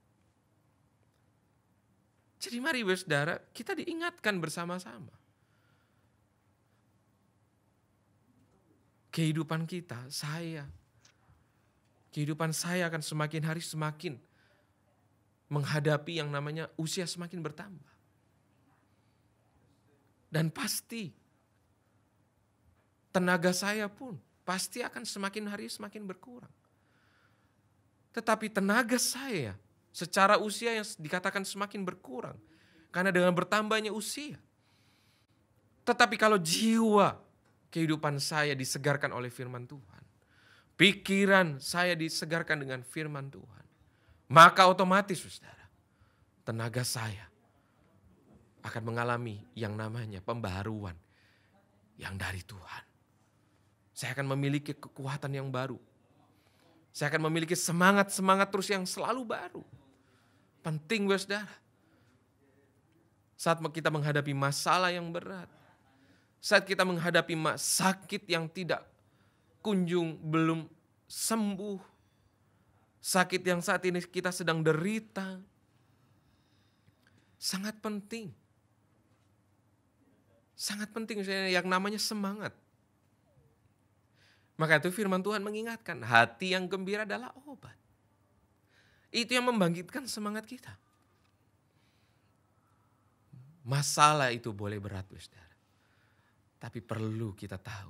Jadi mari saudara, kita diingatkan bersama-sama. Kehidupan kita, kehidupan saya akan semakin hari semakin menghadapi yang namanya usia semakin bertambah. Dan pasti tenaga saya pun pasti akan semakin hari semakin berkurang. Tetapi tenaga saya secara usia yang dikatakan semakin berkurang karena dengan bertambahnya usia. Tetapi kalau jiwa kehidupan saya disegarkan oleh firman Tuhan, pikiran saya disegarkan dengan firman Tuhan, maka otomatis saudara, tenaga saya akan mengalami yang namanya pembaharuan yang dari Tuhan. Saya akan memiliki kekuatan yang baru. Saya akan memiliki semangat terus yang selalu baru. Penting saudara. Saat kita menghadapi masalah yang berat, saat kita menghadapi sakit yang tidak kunjung belum sembuh, sakit yang saat ini kita sedang derita, sangat penting. Sangat penting yang namanya semangat. Maka itu firman Tuhan mengingatkan, hati yang gembira adalah obat. Itu yang membangkitkan semangat kita. Masalah itu boleh berat, saudara. Tapi perlu kita tahu,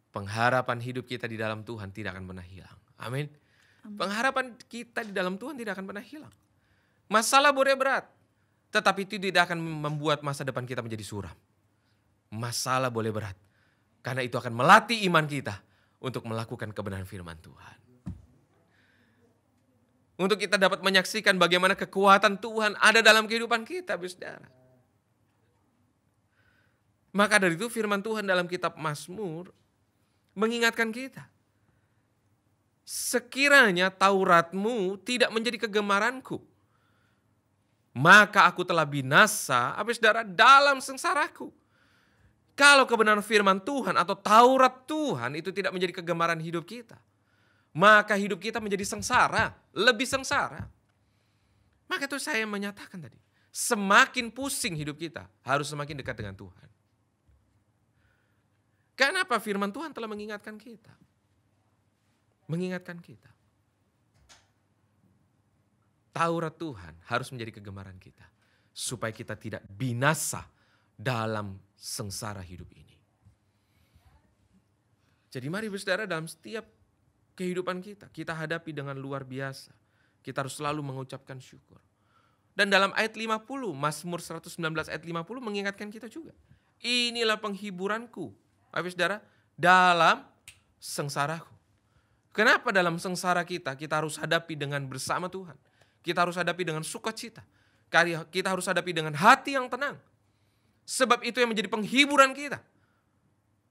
pengharapan hidup kita di dalam Tuhan tidak akan pernah hilang. Amin. Pengharapan kita di dalam Tuhan tidak akan pernah hilang. Masalah boleh berat, tetapi itu tidak akan membuat masa depan kita menjadi suram. Masalah boleh berat, karena itu akan melatih iman kita untuk melakukan kebenaran firman Tuhan. Untuk kita dapat menyaksikan bagaimana kekuatan Tuhan ada dalam kehidupan kita, saudara. Maka dari itu firman Tuhan dalam kitab Mazmur mengingatkan kita. Sekiranya Tauratmu tidak menjadi kegemaranku, maka aku telah binasa, saudara, dalam sengsaraku. Kalau kebenaran firman Tuhan atau Taurat Tuhan itu tidak menjadi kegemaran hidup kita, maka hidup kita menjadi sengsara, lebih sengsara. Maka itu saya menyatakan tadi, semakin pusing hidup kita, harus semakin dekat dengan Tuhan. Kenapa firman Tuhan telah mengingatkan kita? Mengingatkan kita. Taurat Tuhan harus menjadi kegemaran kita, supaya kita tidak binasa dalam sengsara hidup ini. Jadi mari saudara, dalam setiap kehidupan kita hadapi dengan luar biasa. Kita harus selalu mengucapkan syukur. Dan dalam ayat 50, Mazmur 119 ayat 50 mengingatkan kita juga. Inilah penghiburanku, saudara, dalam sengsaraku. Kenapa dalam sengsara kita harus hadapi dengan bersama Tuhan. Kita harus hadapi dengan sukacita. Kita harus hadapi dengan hati yang tenang. Sebab itu yang menjadi penghiburan kita.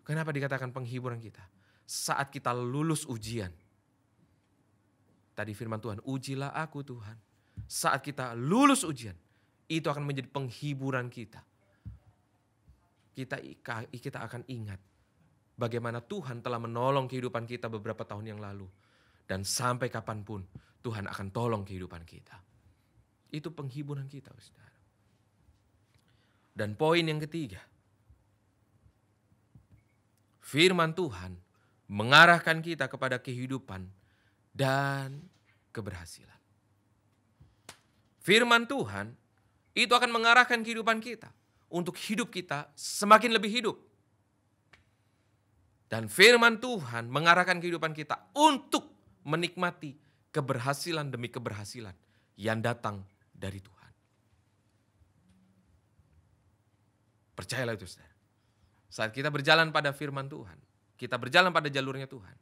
Kenapa dikatakan penghiburan kita? Saat kita lulus ujian. Tadi firman Tuhan, ujilah aku Tuhan. Saat kita lulus ujian, itu akan menjadi penghiburan kita. Kita akan ingat bagaimana Tuhan telah menolong kehidupan kita beberapa tahun yang lalu. Dan sampai kapanpun Tuhan akan tolong kehidupan kita. Itu penghiburan kita, saudara. Dan poin yang ketiga, firman Tuhan mengarahkan kita kepada kehidupan dan keberhasilan. Firman Tuhan itu akan mengarahkan kehidupan kita untuk hidup kita semakin lebih hidup. Dan firman Tuhan mengarahkan kehidupan kita untuk menikmati keberhasilan demi keberhasilan yang datang dari Tuhan. Percayalah itu, saudara. Saat kita berjalan pada firman Tuhan, kita berjalan pada jalurnya Tuhan,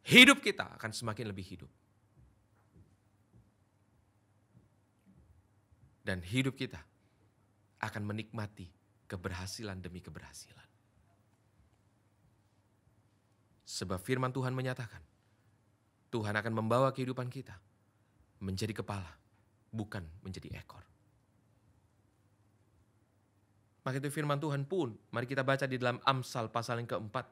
hidup kita akan semakin lebih hidup. Dan hidup kita akan menikmati keberhasilan demi keberhasilan. Sebab firman Tuhan menyatakan, Tuhan akan membawa kehidupan kita menjadi kepala, bukan menjadi ekor. Maka itu firman Tuhan pun, mari kita baca di dalam Amsal pasal yang keempat.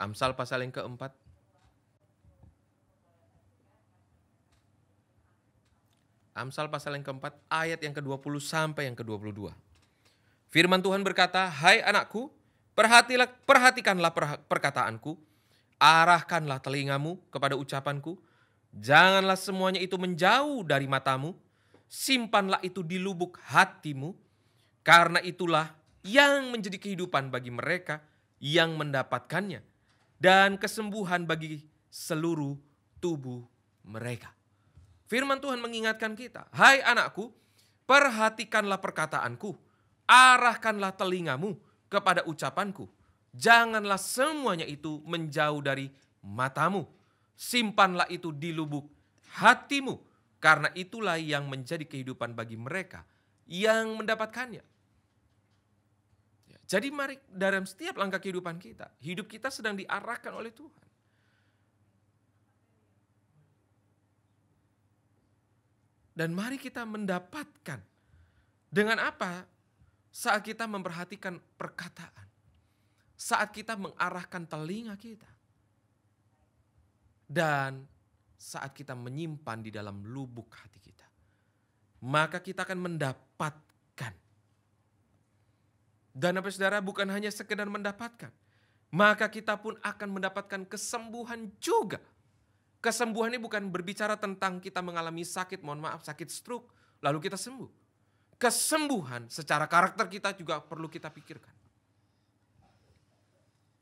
Amsal pasal yang keempat. Amsal pasal yang keempat, ayat yang ke-20 sampai yang ke-22. Firman Tuhan berkata, "Hai anakku, perhatikanlah perkataanku, arahkanlah telingamu kepada ucapanku, janganlah semuanya itu menjauh dari matamu, simpanlah itu di lubuk hatimu, karena itulah yang menjadi kehidupan bagi mereka yang mendapatkannya, dan kesembuhan bagi seluruh tubuh mereka." Firman Tuhan mengingatkan kita, "Hai anakku, perhatikanlah perkataanku, arahkanlah telingamu kepada ucapanku, janganlah semuanya itu menjauh dari matamu, simpanlah itu di lubuk hatimu, karena itulah yang menjadi kehidupan bagi mereka yang mendapatkannya." Jadi mari dalam setiap langkah kehidupan kita, hidup kita sedang diarahkan oleh Tuhan. Dan mari kita mendapatkan dengan apa? Saat kita memperhatikan perkataan. Saat kita mengarahkan telinga kita. Dan saat kita menyimpan di dalam lubuk hati kita. Maka kita akan mendapatkan. Dan apa saudara, bukan hanya sekedar mendapatkan. Maka kita pun akan mendapatkan kesembuhan juga. Kesembuhan ini bukan berbicara tentang kita mengalami sakit, sakit stroke, lalu kita sembuh. Kesembuhan secara karakter kita juga perlu kita pikirkan.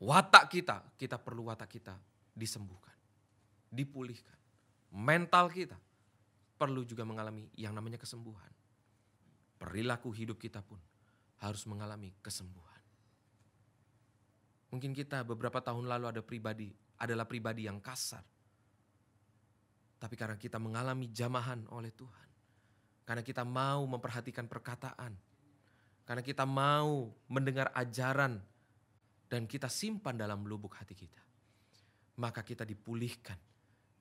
Watak kita perlu watak kita disembuhkan, dipulihkan. Mental kita perlu juga mengalami yang namanya kesembuhan. Perilaku hidup kita pun harus mengalami kesembuhan. Mungkin kita beberapa tahun lalu adalah pribadi yang kasar. Tapi karena kita mengalami jamahan oleh Tuhan. Karena kita mau memperhatikan perkataan. Karena kita mau mendengar ajaran. Dan kita simpan dalam lubuk hati kita. Maka kita dipulihkan.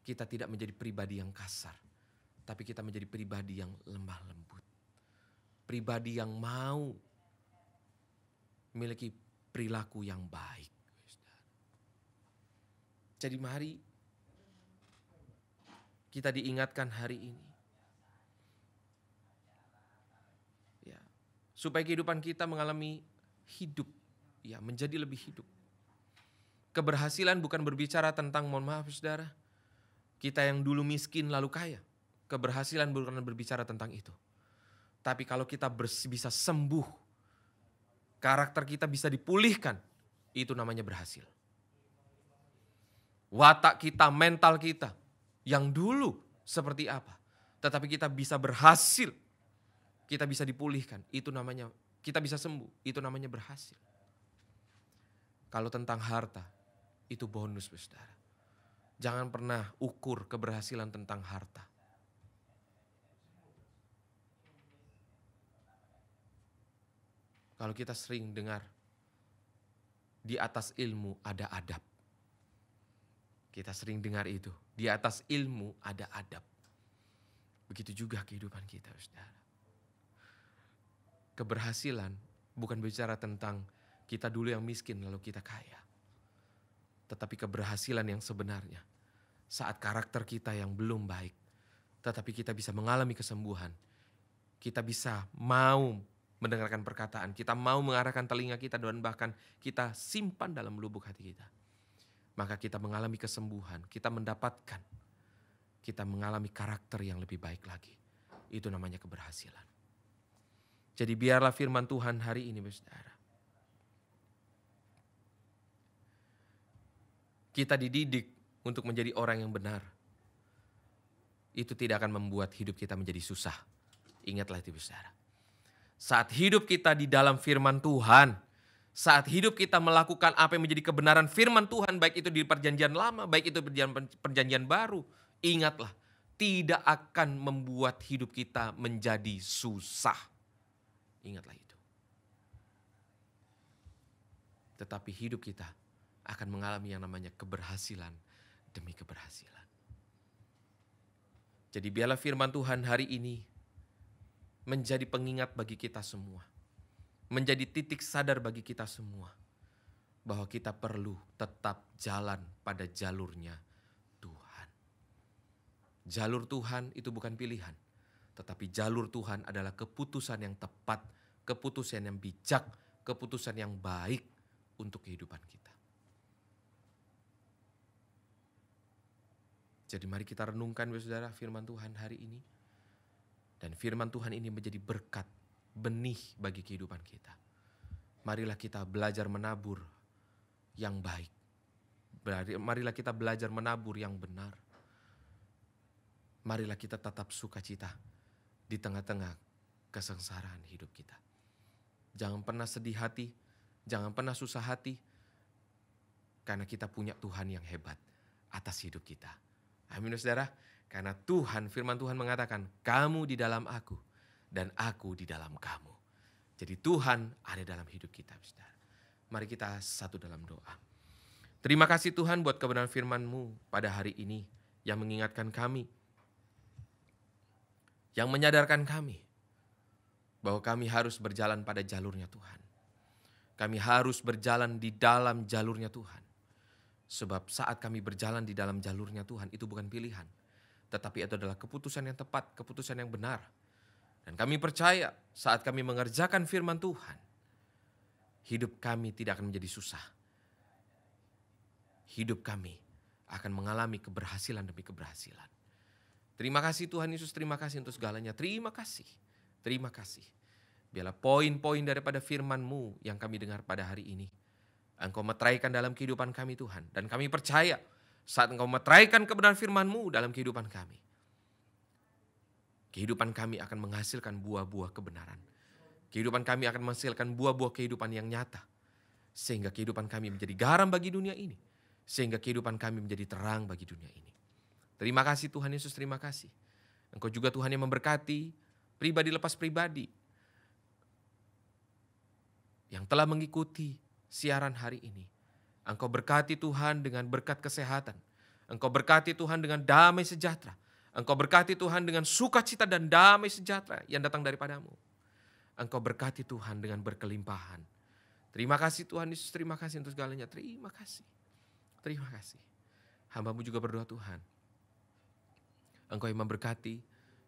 Kita tidak menjadi pribadi yang kasar. Tapi kita menjadi pribadi yang lemah lembut. Pribadi yang mau memiliki perilaku yang baik. Jadi mari kita diingatkan hari ini. Ya, supaya kehidupan kita mengalami hidup, ya, menjadi lebih hidup. Keberhasilan bukan berbicara tentang, mohon maaf saudara, kita yang dulu miskin lalu kaya. Keberhasilan bukan berbicara tentang itu. Tapi kalau kita bisa sembuh, karakter kita bisa dipulihkan, itu namanya berhasil. Watak kita, mental kita, yang dulu seperti apa, tetapi kita bisa berhasil, kita bisa dipulihkan, itu namanya kita bisa sembuh, itu namanya berhasil. Kalau tentang harta, itu bonus saudara. Jangan pernah ukur keberhasilan tentang harta. Kalau kita sering dengar, di atas ilmu ada adab. Kita sering dengar itu. Di atas ilmu ada adab. Begitu juga kehidupan kita, saudara. Keberhasilan bukan bicara tentang kita dulu yang miskin lalu kita kaya. Tetapi keberhasilan yang sebenarnya saat karakter kita yang belum baik, tetapi kita bisa mengalami kesembuhan. Kita bisa mau mendengarkan perkataan. Kita mau mengarahkan telinga kita dan bahkan kita simpan dalam lubuk hati kita. Maka kita mengalami kesembuhan, kita mengalami karakter yang lebih baik lagi. Itu namanya keberhasilan. Jadi biarlah firman Tuhan hari ini, saudara, kita dididik untuk menjadi orang yang benar. Itu tidak akan membuat hidup kita menjadi susah. Ingatlah itu, saudara. Saat hidup kita di dalam firman Tuhan, saat hidup kita melakukan apa yang menjadi kebenaran firman Tuhan, baik itu di perjanjian lama, baik itu perjanjian baru, ingatlah, tidak akan membuat hidup kita menjadi susah. Ingatlah itu. Tetapi hidup kita akan mengalami yang namanya keberhasilan demi keberhasilan. Jadi biarlah firman Tuhan hari ini menjadi pengingat bagi kita semua. Menjadi titik sadar bagi kita semua. Bahwa kita perlu tetap jalan pada jalurnya Tuhan. Jalur Tuhan itu bukan pilihan. Tetapi jalur Tuhan adalah keputusan yang tepat, keputusan yang bijak, keputusan yang baik untuk kehidupan kita. Jadi mari kita renungkan, saudara, firman Tuhan hari ini. Dan firman Tuhan ini menjadi berkat, benih bagi kehidupan kita. Marilah kita belajar menabur yang baik. Marilah kita belajar menabur yang benar. Marilah kita tetap sukacita di tengah-tengah kesengsaraan hidup kita. Jangan pernah sedih hati, jangan pernah susah hati. Karena kita punya Tuhan yang hebat atas hidup kita. Amin, saudara. Karena Tuhan, firman Tuhan mengatakan, kamu di dalam aku dan aku di dalam kamu. Jadi Tuhan ada dalam hidup kita, saudara. Mari kita satu dalam doa. Terima kasih Tuhan buat kebenaran firman-Mu pada hari ini yang mengingatkan kami, yang menyadarkan kami bahwa kami harus berjalan pada jalurnya Tuhan. Kami harus berjalan di dalam jalurnya Tuhan. Sebab saat kami berjalan di dalam jalurnya Tuhan itu bukan pilihan. Tetapi itu adalah keputusan yang tepat, keputusan yang benar. Dan kami percaya saat kami mengerjakan firman Tuhan, hidup kami tidak akan menjadi susah. Hidup kami akan mengalami keberhasilan demi keberhasilan. Terima kasih Tuhan Yesus, terima kasih untuk segalanya. Terima kasih, terima kasih. Biarlah poin-poin daripada firman-Mu yang kami dengar pada hari ini, Engkau meteraikan dalam kehidupan kami Tuhan. Dan kami percaya saat Engkau meteraikan kebenaran firman-Mu dalam kehidupan kami, kehidupan kami akan menghasilkan buah-buah kebenaran. Kehidupan kami akan menghasilkan buah-buah kehidupan yang nyata. Sehingga kehidupan kami menjadi garam bagi dunia ini. Sehingga kehidupan kami menjadi terang bagi dunia ini. Terima kasih Tuhan Yesus, terima kasih. Engkau juga Tuhan yang memberkati pribadi lepas pribadi yang telah mengikuti siaran hari ini. Engkau berkati Tuhan dengan berkat kesehatan. Engkau berkati Tuhan dengan damai sejahtera. Engkau berkati Tuhan dengan sukacita dan damai sejahtera yang datang daripada-Mu. Engkau berkati Tuhan dengan berkelimpahan. Terima kasih Tuhan Yesus, terima kasih untuk segalanya. Terima kasih. Terima kasih. Hamba-Mu juga berdoa Tuhan, Engkau yang memberkati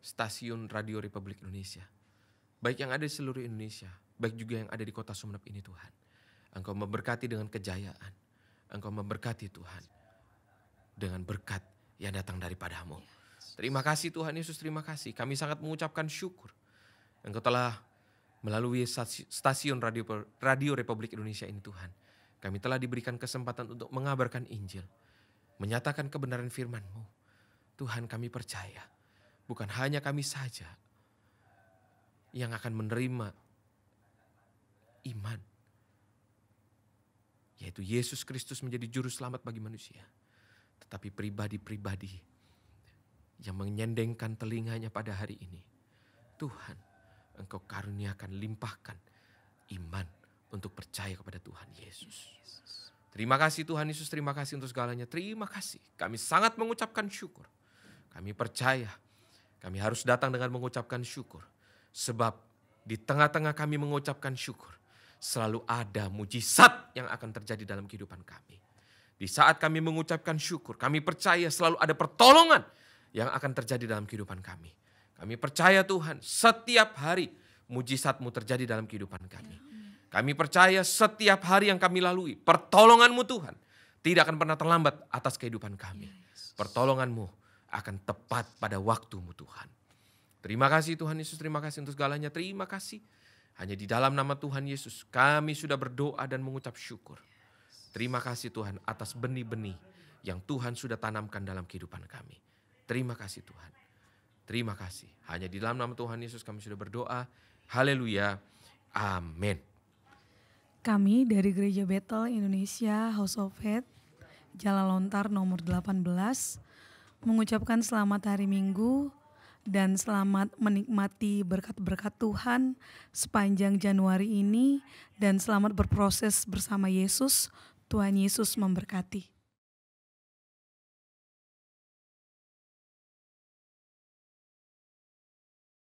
stasiun Radio Republik Indonesia. Baik yang ada di seluruh Indonesia, baik juga yang ada di kota Sumeneb ini Tuhan. Engkau memberkati dengan kejayaan. Engkau memberkati Tuhan dengan berkat yang datang daripada-Mu. Terima kasih Tuhan Yesus, terima kasih. Kami sangat mengucapkan syukur. Engkau telah melalui stasiun Radio Republik Indonesia ini Tuhan. Kami telah diberikan kesempatan untuk mengabarkan Injil. Menyatakan kebenaran firman-Mu. Tuhan, kami percaya bukan hanya kami saja yang akan menerima iman, yaitu Yesus Kristus menjadi juru selamat bagi manusia. Tetapi pribadi-pribadi yang menyendengkan telinganya pada hari ini, Tuhan, Engkau karuniakan, limpahkan iman untuk percaya kepada Tuhan Yesus. Terima kasih Tuhan Yesus, terima kasih untuk segalanya. Terima kasih. Kami sangat mengucapkan syukur. Kami percaya kami harus datang dengan mengucapkan syukur. Sebab di tengah-tengah kami mengucapkan syukur, selalu ada mujizat yang akan terjadi dalam kehidupan kami. Di saat kami mengucapkan syukur, kami percaya selalu ada pertolongan yang akan terjadi dalam kehidupan kami. Kami percaya Tuhan, setiap hari mujizat-Mu terjadi dalam kehidupan kami. Kami percaya setiap hari yang kami lalui, pertolongan-Mu Tuhan tidak akan pernah terlambat atas kehidupan kami. Pertolongan-Mu akan tepat pada waktu-Mu Tuhan. Terima kasih Tuhan Yesus, terima kasih untuk segalanya, terima kasih. Hanya di dalam nama Tuhan Yesus kami sudah berdoa dan mengucap syukur. Terima kasih Tuhan atas benih-benih yang Tuhan sudah tanamkan dalam kehidupan kami. Terima kasih Tuhan. Terima kasih. Hanya di dalam nama Tuhan Yesus kami sudah berdoa. Haleluya. Amin. Kami dari Gereja Bethel Indonesia House of Faith, Jalan Lontar nomor 18, mengucapkan selamat hari Minggu dan selamat menikmati berkat-berkat Tuhan sepanjang Januari ini dan selamat berproses bersama Yesus. Tuhan Yesus memberkati.